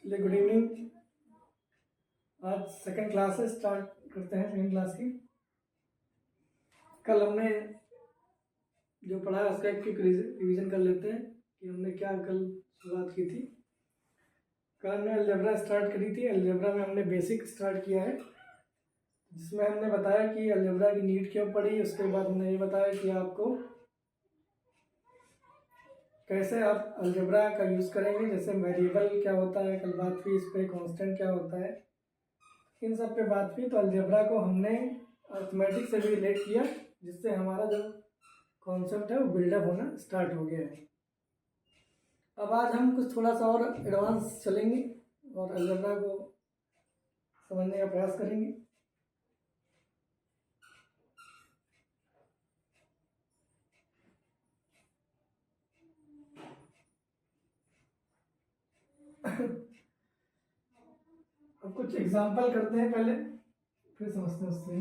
चलिए good evening. आज second class से स्टार्ट करते हैं। सेकंड क्लास की कल हमने जो पढ़ा है उसका एक क्विक रिवीजन कर लेते हैं कि हमने क्या कल शुरुआत की थी। कल हमने अलजेब्रा स्टार्ट करी थी। अलजेब्रा में हमने बेसिक स्टार्ट किया है, जिसमें हमने बताया कि अलजेब्रा की नीड क्यों पड़ी। उसके बाद हमने ये बताया कि आपको कैसे आप अलजेब्रा का यूज़ करेंगे, जैसे वेरिएबल क्या होता है, कल बात हुई इस पर, कांस्टेंट क्या होता है, इन सब पे बात हुई। तो अलजेब्रा को हमने अर्थमेटिक से भी रिलेट किया, जिससे हमारा जो कॉन्सेप्ट है वो बिल्डअप होना स्टार्ट हो गया है। अब आज हम कुछ थोड़ा सा और एडवांस चलेंगे और अलजेब्रा को समझने का प्रयास करेंगे। अब कुछ एग्जाम्पल करते हैं पहले, फिर समझते हैं उससे।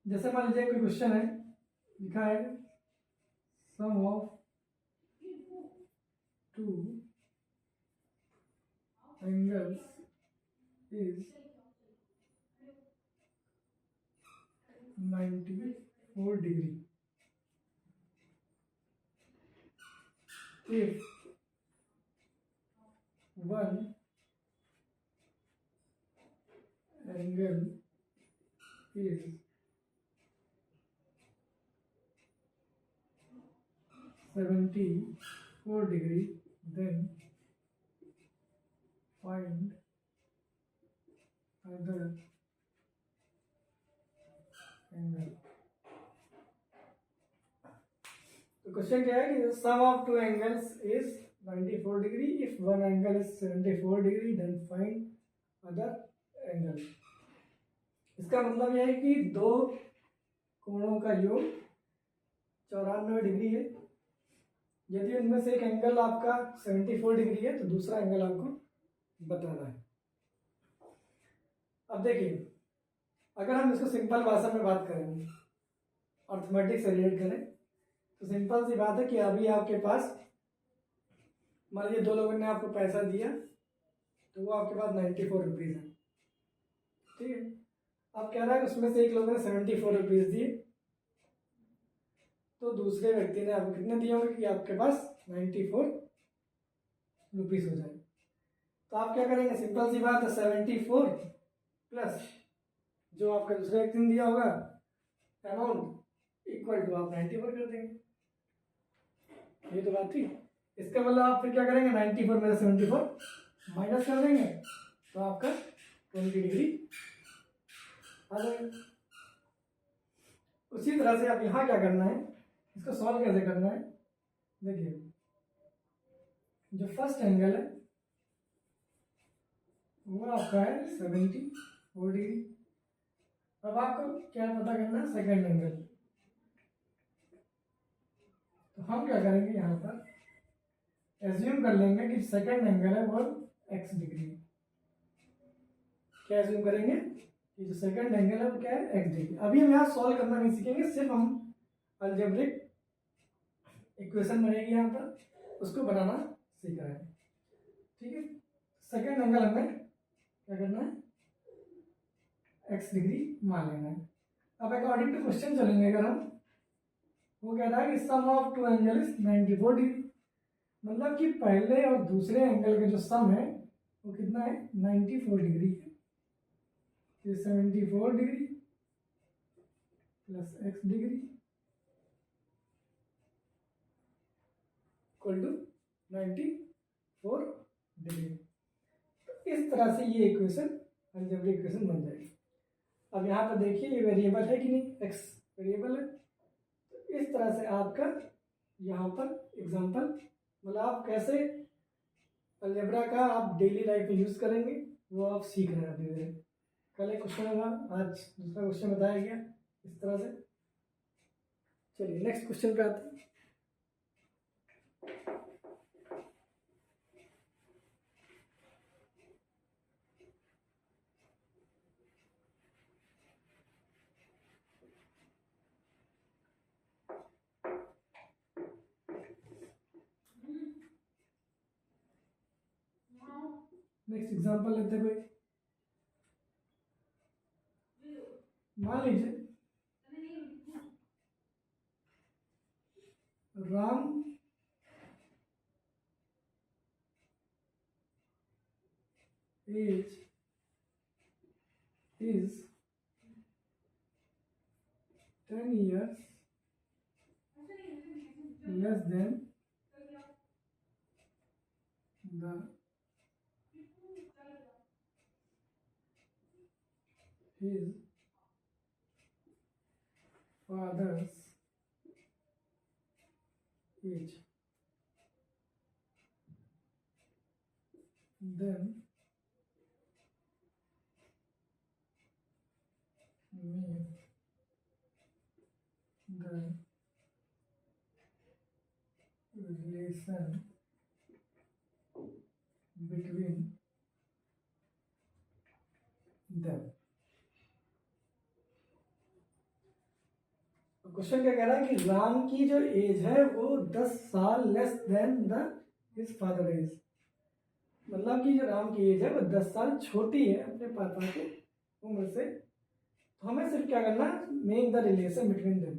जैसे मान लीजिए कोई क्वेश्चन है, लिखा है sum of two angles is 94 degree if one angle is 74 degree, then find other angle. तो क्वेश्चन क्या है कि sum of two angles is 94 degree, if one angle is 74 degree then find other angle. इसका मतलब यह है कि दो कोणों का योग 94 डिग्री है। यदि उनमें से एक एंगल आपका 74 डिग्री है तो दूसरा एंगल आपको बताना है। अब देखिए, अगर हम इसको सिंपल भाषा में बात करेंगे, अर्थमेटिक से रिलेट करें, तो सिंपल सी बात है कि अभी आपके पास मान लीजिए दो लोगों ने आपको पैसा दिया, तो वो आपके पास 94 रुपीज़ है, ठीक है। अब कह रहा है उसमें से एक लोगों ने 74 रुपीज़ दिए, तो दूसरे व्यक्ति ने आपको कितने दिए होंगे कि आपके पास 94 रुपीज़ हो जाए। तो आप क्या करेंगे, सिंपल सी बात है, 74 प्लस जो आपका दूसरे व्यक्ति ने दिया होगा अमाउंट इक्वल टू आप 94 कर देंगे। ये तो बात थी। इसका मतलब आप फिर क्या करेंगे, 94 में से 74 माइनस कर देंगे, तो आपका 20 डिग्री आ जाएगा। उसी तरह से आप यहाँ क्या करना है, इसको सॉल्व कैसे करना है, देखिए जो फर्स्ट एंगल है वो आपका है 74 डिग्री। अब आपको क्या पता करना है, सेकंड एंगल। तो हम क्या करेंगे, यहाँ पर एज्यूम कर लेंगे कि सेकंड एंगल है वो x डिग्री। क्या एज्यूम करेंगे कि जो सेकंड एंगल है वो क्या है, x डिग्री। अभी हम यहाँ सॉल्व करना नहीं सीखेंगे, सिर्फ हम अलजेब्रिक इक्वेशन बनेगी यहाँ पर, उसको बनाना सीख रहे हैं, ठीक है। सेकंड एंगल हमें क्या करना है, x डिग्री मान लेना है। अब अकॉर्डिंग टू क्वेश्चन चलेंगे, अगर हम, वो कह रहा है कि sum of two angle is 94 degree, मतलब कि पहले और दूसरे एंगल का जो सम है वो कितना है, 94 डिग्री है। ये 74 degree plus x degree equal to 94 degree. तो इस तरह से ये इक्वेशन अलजेब्रिक इक्वेशन बन जाएगी। अब यहाँ पर देखिए ये वेरिएबल है कि नहीं, x वेरिएबल है। तो इस तरह से आपका यहाँ पर एग्जांपल, मतलब आप कैसे अलजेब्रा का आप डेली लाइफ में यूज़ करेंगे वो आप सीख रहे हैं धीरे धीरे। कल एक क्वेश्चन होगा, आज दूसरा क्वेश्चन बताया गया इस तरह से। चलिए नेक्स्ट क्वेश्चन पे आते हैं। नेक्स्ट एग्जांपल लेते हैं कोई, मान लीजिए Ram as is 10 years less than the his father's age, then make the relation between them। Question क्या कह रहा है कि राम की जो एज है वो 10 साल less than the his father age, मतलब कि जो राम की एज है वो 10 साल छोटी है अपने पापा की उम्र से। तो हमें सिर्फ क्या करना है, make the relation between them,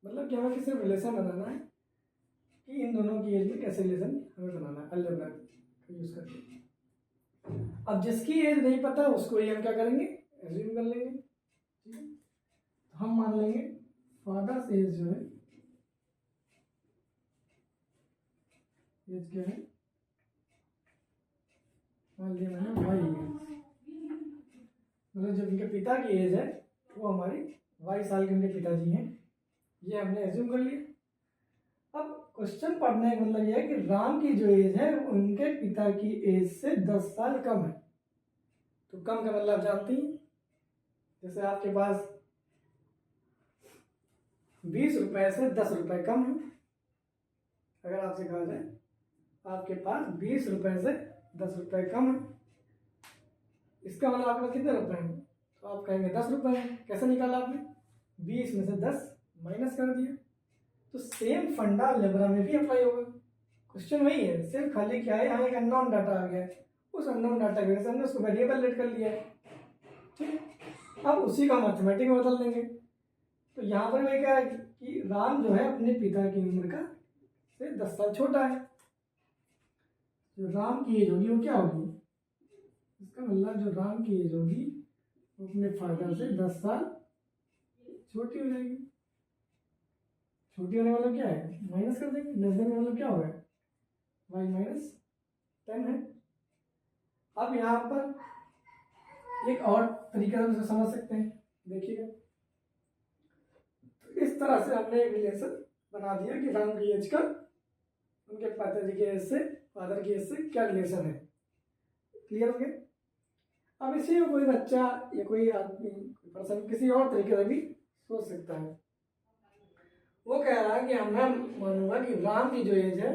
मतलब कि हमें सिर्फ रिलेशन बनाना है कि इन दोनों की एज में कैसे रिलेशन हमें बनाना है अलजेब्रा का यूज करके। अब जिसकी एज नहीं पता उसको ही हम क्या करेंगे, एज्यूम कर लेंगे, ठीक है। तो हम मान लेंगे फादर्स एज जो है, एज क्या है, मान लिया मैंने वाई एज, मतलब जब इनके पिता की एज है वो हमारी वाई साल के उनके पिताजी हैं, ये हमने एज्यूम कर लिया। अब क्वेश्चन पढ़ने का मतलब यह है कि राम की जो एज है वो उनके पिता की एज से 10 साल कम है। तो कम का मतलब जानती हैं, जैसे आपके पास 20 रुपए से 10 रुपए कम है, अगर आपसे कहा जाए आपके पास 20 रुपए से 10 रुपए कम है, इसका मतलब आपके पास कितने रुपए हैं, तो आप कहेंगे 10 रुपए हैं। कैसे निकाला आपने, 20 में से 10 माइनस कर दिया। तो सेम फंडा अलजेब्रा में भी अप्लाई होगा, क्वेश्चन वही है, सिर्फ खाली क्या है यहाँ एक अननोन डाटा आ गया है, उस अननोन डाटा की वजह से हमने उसको वेरिएबल लेट कर लिया है, ठीक है। अब उसी का मैथमेटिक में बदल देंगे। तो यहाँ पर वही क्या है कि राम जो है अपने पिता की उम्र का से 10 साल छोटा है, जो राम की एज होगी वो क्या होगी, इसका मतलब जो राम की एज होगी वो अपने फादर से 10 साल छोटी हो जाएगी। छोटी होने वाला क्या है, माइनस कर देंगे, लेस देन मतलब क्या होगा, y माइनस 10 है। अब यहाँ पर एक और तरीका से समझ सकते हैं, देखिएगा। तो इस तरह से हमने एक रिलेशन बना दिया कि राम की एज का उनके पिताजी के एज से, फादर की एज से क्या रिलेशन है, क्लियर हो गया। अब इसी को कोई बच्चा या कोई आदमी, कोई पर्सन किसी और तरीके से भी सोच सकता है। वो कह रहा है कि मैं मानूंगा कि राम की जो एज है,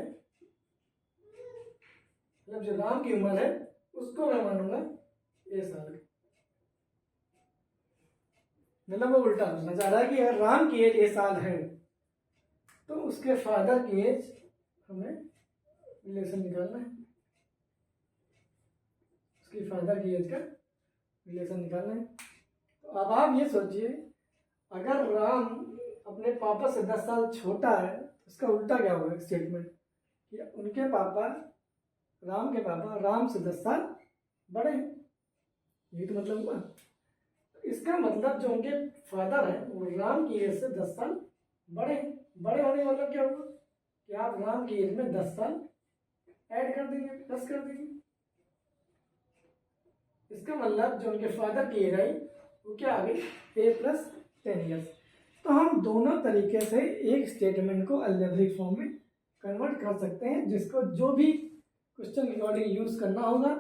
मतलब जो राम की उम्र है उसको मैं मानूंगा ए साल की, मतलब वो उल्टा बोलना चाह रहा है कि अगर राम की एज ए साल है तो उसके फादर की एज हमें रिलेशन निकालना है, उसकी फादर की एज का रिलेशन निकालना है। तो अब आप ये सोचिए, अगर राम अपने पापा से 10 साल छोटा है तो इसका उल्टा क्या होगा स्टेटमेंट, कि उनके पापा, राम के पापा राम से 10 साल बड़े हैं, यही तो मतलब हुआ। इसका मतलब जो उनके फादर है वो राम की एज से 10 साल बड़े हैं। बड़े होने का मतलब क्या हुआ कि आप राम की एज में 10 साल ऐड कर देंगे, प्लस कर देंगे। इसका मतलब जो उनके फादर की एज आई वो क्या आ गई, ए प्लस 10 ईयर्स। तो हम दोनों तरीके से एक स्टेटमेंट को अलजेब्रिक फॉर्म में कन्वर्ट कर सकते हैं, जिसको जो भी क्वेश्चन रिकॉर्डिंग यूज करना होगा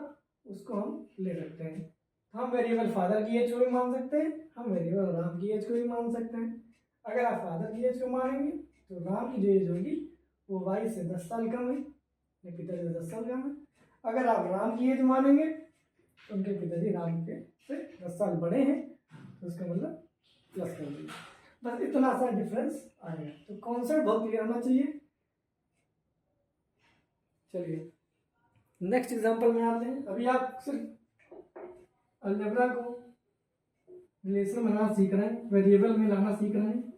उसको हम ले सकते हैं। हम वेरिएबल फादर की एज को भी मान सकते हैं, हम वेरिएबल राम की एज को भी मान सकते हैं। अगर आप फादर की एज को मानेंगे तो राम की जो एज होगी वो वाई से 10 साल कम है, उनके पिताजी से 10 साल कम है। अगर आप राम की एज मानेंगे तो उनके पिताजी राम के से 10 साल बड़े हैं, तो उसका मतलब प्लस कर दीजिए। बस इतना सा डिफरेंस आएगा। तो कॉन्सेप्ट बहुत क्लियर होना चाहिए। चलिए नेक्स्ट एग्जांपल में आते हैं। अभी आप सिर्फ अलजेब्रा को रिलेशन बनाना सीख रहे हैं, वेरिएबल में लाना सीख रहे हैं।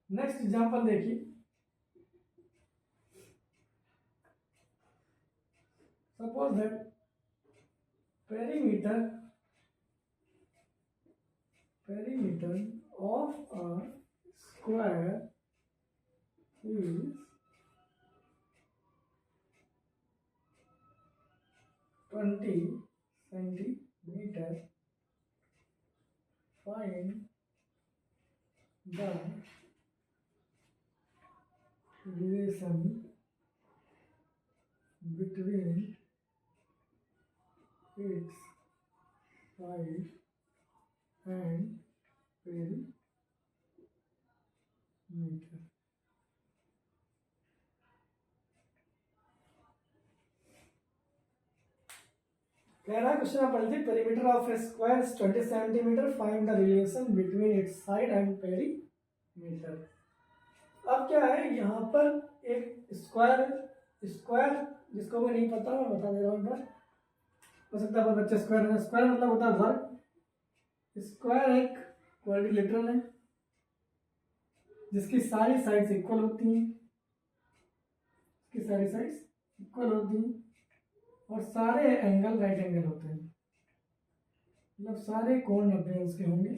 नेक्स्ट एग्जांपल देखिए, suppose that perimeter of a square is 20 centimeter. Find the relation between its side and perimeter. कह रहा है क्वेश्चन आप पढ़ते, perimeter of A square is 20 centimetre, find the relation between its side and perimeter. अब क्या है यहाँ पर एक स्क्वायर जिसको मैं नहीं पता मैं बता दे रहा हूँ एक बार, हो सकता है बहुत बच्चे स्क्वायर मतलब होता है वर्ग। स्क्वायर एक क्वाड्रिलेटरल है जिसकी सारी साइड्स इक्वल होती हैं, और सारे एंगल राइट एंगल होते हैं, मतलब सारे कोण 90 अंश के होंगे,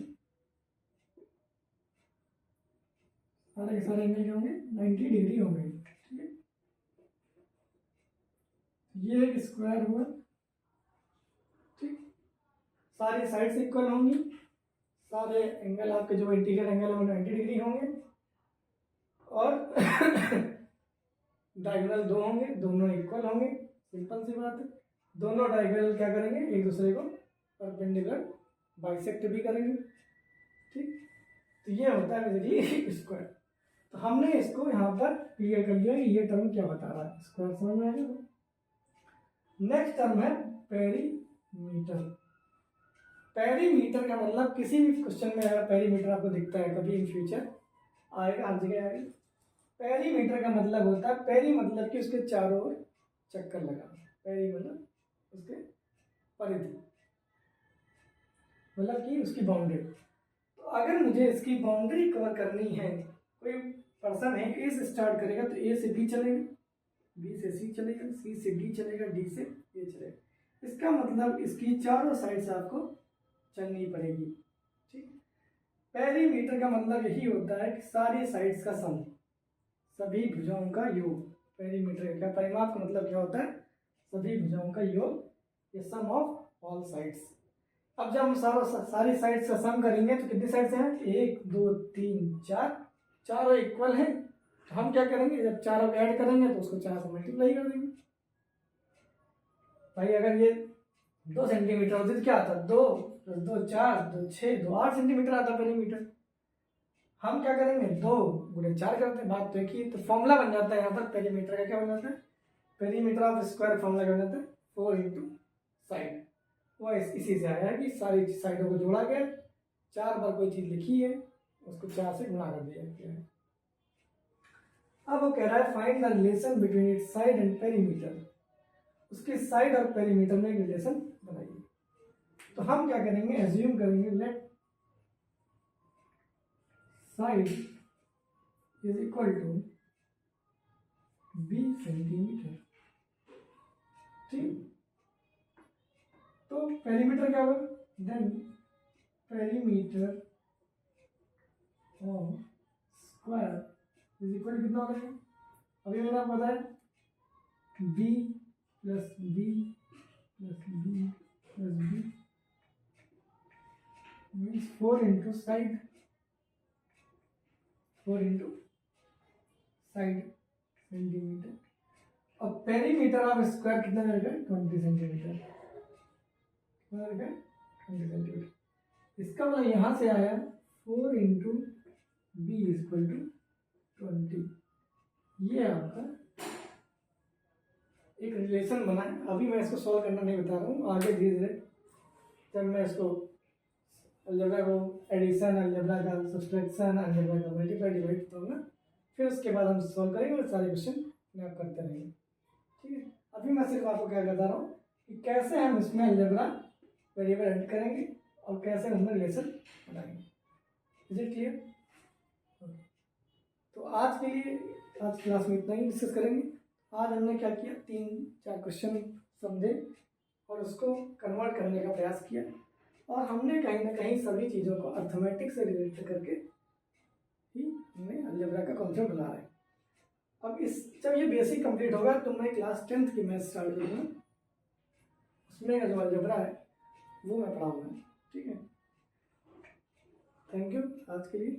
सारे के सारे एंगल के होंगे 90 डिग्री होंगे। ठीक है, ये एक स्क्वायर हुआ। ठीक, सारी साइड्स इक्वल होंगी, सारे एंगल आपके जो इंटीरियर एंगल है वो 90 डिग्री होंगे, और डायगोनल 2 होंगे, दोनों इक्वल होंगे। सिंपल सी बात है, दोनों डायगोनल क्या करेंगे, एक दूसरे को परपेंडिकुलर बाइसेक्ट भी करेंगे। ठीक, तो ये होता है बेसिकली स्क्वायर। तो हमने इसको यहाँ पर क्लियर कर लिया कि ये टर्म क्या बता रहा है, स्क्वायर समझ में आएगा। नेक्स्ट टर्म है पेरीमीटर। पेरीमीटर का मतलब किसी भी क्वेश्चन में अगर पेरीमीटर आपको दिखता है कभी इन फ्यूचर आएगा, हर जगह आएगा। पेरीमीटर का मतलब होता है, पेरी मतलब कि उसके चारों ओर चक्कर लगा, पेरी मतलब उसके परिधि, मतलब कि उसकी बाउंड्री। तो अगर मुझे इसकी बाउंड्री कवर करनी है, कोई पर्सन है ए से स्टार्ट करेगा तो ए से बी चलेगा, बी से सी चलेगा, सी से डी चलेगा, डी से ए चलेगा। इसका मतलब इसकी चारों साइड से आपको चलनी पड़ेगी। ठीक, पेरीमीटर का मतलब यही होता है कि सारी साइड्स का सम, सभी भुजाओं का योग। पेरीमीटर का परिमाप का मतलब क्या होता है, सभी भुजाओं का योग, ये सम ऑफ ऑल साइड्स। अब जब हम सारी साइड्स का सम करेंगे तो कितनी साइड्स हैं, 1 2 3 4, चारों इक्वल हैं। तो हम क्या करेंगे, जब चारों को ऐड करेंगे तो उसको 4 से मल्टीप्लाई कर देंगे। भाई अगर ये 2 सेंटीमीटर होती तो क्या आता, 2 + 2 4, 2 6, 2 8 सेंटीमीटर आता पेरीमीटर। हम क्या करेंगे, 2 × 4 करते हैं, बात तो एक ही। तो फॉर्मूला बन जाता है यहाँ पर पेरीमीटर का, क्या बन जाता है, पेरीमीटर ऑफ स्क्वायर फॉर्मूला क्या बन जाता है, 4 × साइड। वो इसी से आया है कि सारी साइडों को जोड़ा गया, 4 बार कोई चीज लिखी है उसको 4 से गुणा कर दिया गया है। अब वो कह रहा है find the relation between its side and perimeter, उसके साइड और पेरीमीटर में एक रिलेशन बनाइए। तो हम क्या करेंगे, एज्यूम करेंगे let side is equal to b centimetre. ठीक, तो पेरीमीटर क्या होगा, then perimeter of square is equal to कितना होगा, अभी मैंने आपको बताया b + b + b + b means 4 × side, 4 × side centimetre. और पेरीमीटर ऑफ स्क्वायर कितना रहेगा, 20 सेंटीमीटर, कितना रहेगा, 20 सेंटीमीटर। इसका मतलब यहाँ से आया 4 × b = 20, ये आपका रिलेशन बना है, अभी मैं इसको सॉल्व करना नहीं बता रहा हूँ, आगे धीरे धीरे जब मैं इसको अलजेब्रा को एडिशन, अलजेब्रा का सब्सट्रैक्शन, अलजेब्रा का मल्टीप्लाई डिवाइड करूँगा, फिर उसके बाद हम सॉल्व करेंगे और सारे क्वेश्चन आप करते रहेंगे। ठीक है, अभी मैं सिर्फ आपको क्या बता रहा हूँ कि कैसे हम इसमें अलजेब्रा वेरिएबल ऐड करेंगे और कैसे हम रिलेशन बनाएंगे। Is it clear? तो आज के लिए आज क्लास में इतना ही डिस्कस करेंगे। आज हमने क्या किया, 3-4 क्वेश्चन समझे और उसको कन्वर्ट करने का प्रयास किया, और हमने कहीं ना कहीं सभी चीज़ों को अर्थमेटिक से रिलेट करके ही हमने अलजेब्रा का कॉन्सेप्ट बना रहे हैं। अब जब ये बेसिक कंप्लीट होगा तो मैं क्लास 10th की मैथ स्टार्ट करूँगा, उसमें का जो अलजेब्रा है वो मैं पढ़ाऊँगा। ठीक है, थैंक यू आज के लिए।